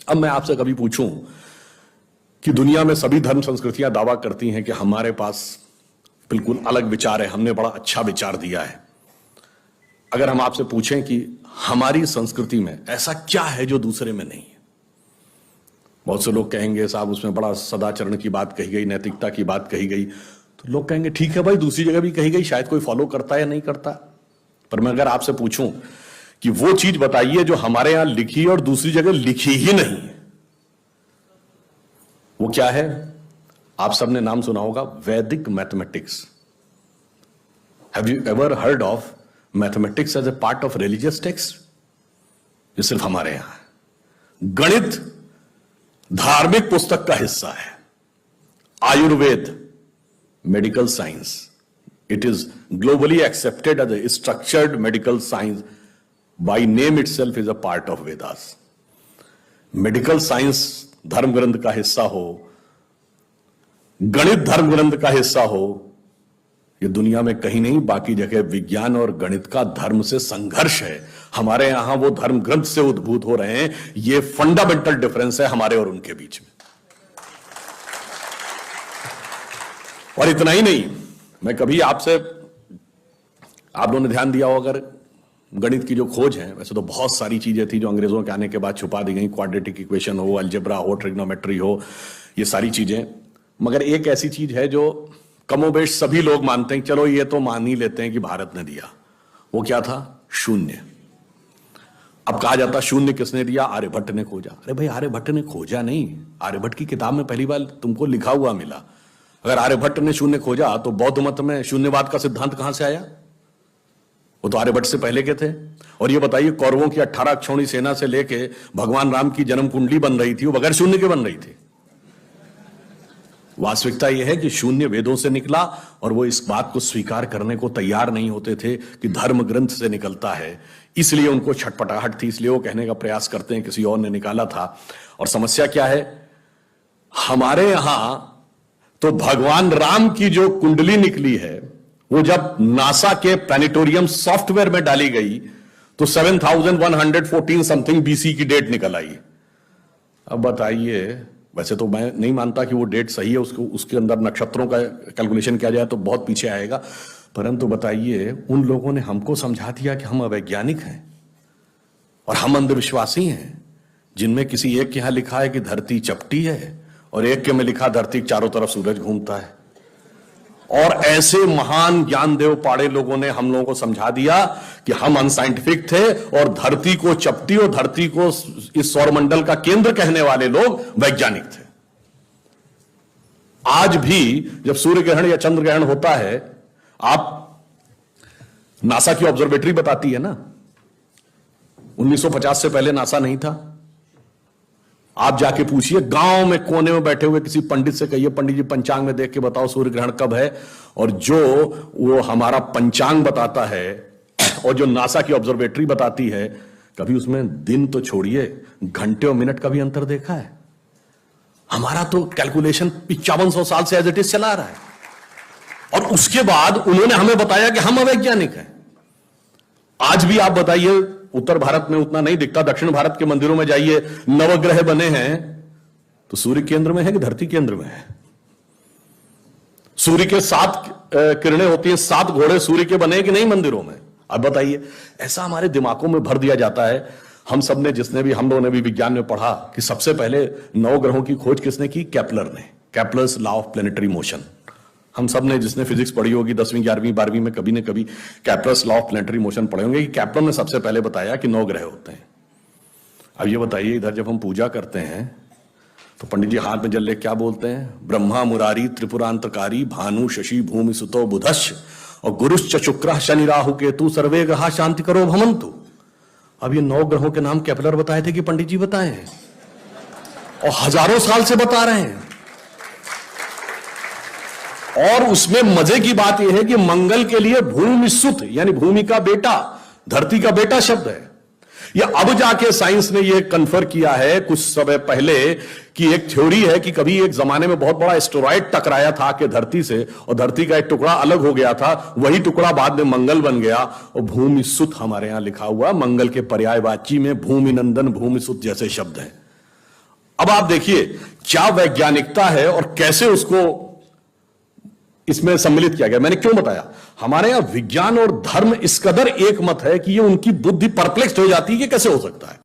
अब मैं आपसे कभी पूछूं कि दुनिया में सभी धर्म संस्कृतियां दावा करती हैं कि हमारे पास बिल्कुल अलग विचार है, हमने बड़ा अच्छा विचार दिया है। अगर हम आपसे पूछें कि हमारी संस्कृति में ऐसा क्या है जो दूसरे में नहीं है, बहुत से लोग कहेंगे साहब उसमें बड़ा सदाचरण की बात कही गई, नैतिकता की बात कही गई। तो लोग कहेंगे ठीक है भाई, दूसरी जगह भी कही गई, शायद कोई फॉलो करता है या नहीं करता। पर मैं अगर आपसे पूछूं कि वो चीज बताइए जो हमारे यहां लिखी और दूसरी जगह लिखी ही नहीं है, वो क्या है? आप सबने नाम सुना होगा, वैदिक mathematics. Have you ever heard of mathematics as a part of religious text? ये सिर्फ हमारे यहां है। गणित धार्मिक पुस्तक का हिस्सा है। Ayurveda medical science, it is globally accepted as a structured medical science, by name itself is a part of Vedas. Medical science धर्म ग्रंथ का हिस्सा हो, गणित धर्म ग्रंथ का हिस्सा हो, ये दुनिया में कहीं नहीं, बाकी जगह विज्ञान और गणित का धर्म से संघर्ष है। हमारे यहां वो धर्म ग्रंथ से उद्भूत हो रहे हैं। ये फंडामेंटल डिफरेंस है हमारे और उनके बीच में। और इतना ही नहीं, मैं कभी आपसे, आप लोगों ने ध्यान दिया हो अगर, गणित की जो खोज है, वैसे तो बहुत सारी चीजें थी जो अंग्रेजों के आने के बाद छुपा दी गई, क्वाड्रेटिक इक्वेशन हो, अलजेब्रा हो, ट्रिग्नोमेट्री हो, ये सारी चीजें। मगर एक ऐसी चीज है जो कमोबेश सभी लोग मानते हैं, चलो ये तो मान ही लेते हैं कि भारत ने दिया। वो क्या था? शून्य। अब कहा जाता शून्य किसने दिया? आर्यभट्ट ने खोजा। अरे भाई, आर्यभट्ट ने खोजा नहीं, आर्यभट्ट की किताब में पहली बार तुमको लिखा हुआ मिला। अगर आर्यभट्ट ने शून्य खोजा तो बौद्ध मत में शून्यवाद का सिद्धांत कहां से आया? वो तो आर्यभट्ट से पहले के थे। और ये बताइए, कौरवों की 18 अक्षौणी सेना से लेके भगवान राम की जन्म कुंडली बन रही थी, वो बगैर शून्य के बन रही थी। वास्तविकता यह है कि शून्य वेदों से निकला, और वो इस बात को स्वीकार करने को तैयार नहीं होते थे कि धर्म ग्रंथ से निकलता है। इसलिए उनको छटपटाहट थी, इसलिए वो कहने का प्रयास करते हैं किसी और ने निकाला था। और समस्या क्या है? हमारे यहां तो भगवान राम की जो कुंडली निकली है, वो जब नासा के प्लैनेटोरियम सॉफ्टवेयर में डाली गई तो 7114 समथिंग बीसी की डेट निकल आई। अब बताइए, वैसे तो मैं नहीं मानता कि वो डेट सही है, उसके अंदर नक्षत्रों का कैलकुलेशन किया जाए तो बहुत पीछे आएगा, परंतु बताइए, उन लोगों ने हमको समझा दिया कि हम अवैज्ञानिक हैं और हम अंधविश्वासी हैं, जिनमें किसी एक के यहां लिखा है कि धरती चपटी है और एक के में लिखा धरती के चारों तरफ सूरज घूमता है। और ऐसे महान ज्ञानदेव पाड़े लोगों ने हम लोगों को समझा दिया कि हम अनसाइंटिफिक थे और धरती को चपटी और धरती को इस सौरमंडल का केंद्र कहने वाले लोग वैज्ञानिक थे। आज भी जब सूर्य ग्रहण या चंद्र ग्रहण होता है, आप, नासा की ऑब्जर्वेटरी बताती है ना, 1950 से पहले नासा नहीं था। आप जाके पूछिए, गांव में कोने में बैठे हुए किसी पंडित से कहिए, पंडित जी पंचांग में देख के बताओ सूर्य ग्रहण कब है। और जो वो हमारा पंचांग बताता है और जो नासा की ऑब्जर्वेटरी बताती है, कभी उसमें दिन तो छोड़िए, घंटे और मिनट का भी अंतर देखा है? हमारा तो कैलकुलेशन 5500 साल से एज इट इज चला रहा है, और उसके बाद उन्होंने हमें बताया कि हम अवैज्ञानिक हैं। आज भी आप बताइए, उत्तर भारत में उतना नहीं दिखता, दक्षिण भारत के मंदिरों में जाइए, नवग्रह बने हैं तो सूर्य केंद्र में है कि धरती केंद्र में है? सूर्य के 7 किरणें होती हैं, 7 घोड़े सूर्य के बने कि नहीं मंदिरों में? अब बताइए, ऐसा हमारे दिमागों में भर दिया जाता है। हम सब ने, हम लोगों ने भी विज्ञान में पढ़ा कि सबसे पहले 9 ग्रहों की खोज किसने की? केपलर ने। Kepler's law of planetary motion. हम सब ने, जिसने फिजिक्स पढ़ी होगी 10वीं 11वीं 12वीं में, कभी न कभी Kepler's law of planetary motion पढ़े होंगे कि केपलर ने सबसे पहले बताया कि 9 ग्रह होते हैं। अब ये बताइए, इधर जब हम पूजा करते हैं तो पंडित जी हाथ में जल ले क्या बोलते हैं? ब्रह्मा मुरारी त्रिपुरांतकारी भानु शशि भूमि सुतो बुधश्च और गुरुश्च शुक्र शनि राहु केतु सर्वे ग्रहा शांति करो भवन्तु। अब ये 9 ग्रहों के नाम केपलर बताए थे कि पंडित जी बताए हैं? और हजारों साल से बता रहे हैं। और उसमें मजे की बात यह है कि मंगल के लिए भूमि सुत, यानी भूमि का बेटा, धरती का बेटा शब्द है। यह अब जाके साइंस ने यह कन्फर किया है कुछ समय पहले कि एक थ्योरी है कि कभी एक जमाने में बहुत बड़ा एस्टेरॉयड टकराया था कि धरती से, और धरती का एक टुकड़ा अलग हो गया था, वही टुकड़ा बाद में मंगल बन गया। और भूमि सुत हमारे यहां लिखा हुआ, मंगल के पर्यायवाची में भूमि नंदन भूमि सुत जैसे शब्द हैं। अब आप देखिए क्या वैज्ञानिकता है और कैसे उसको इसमें सम्मिलित किया गया। मैंने क्यों बताया, हमारे यहां विज्ञान और धर्म इस कदर एक मत है कि ये उनकी बुद्धि परप्लेक्स हो जाती है कि कैसे हो सकता है।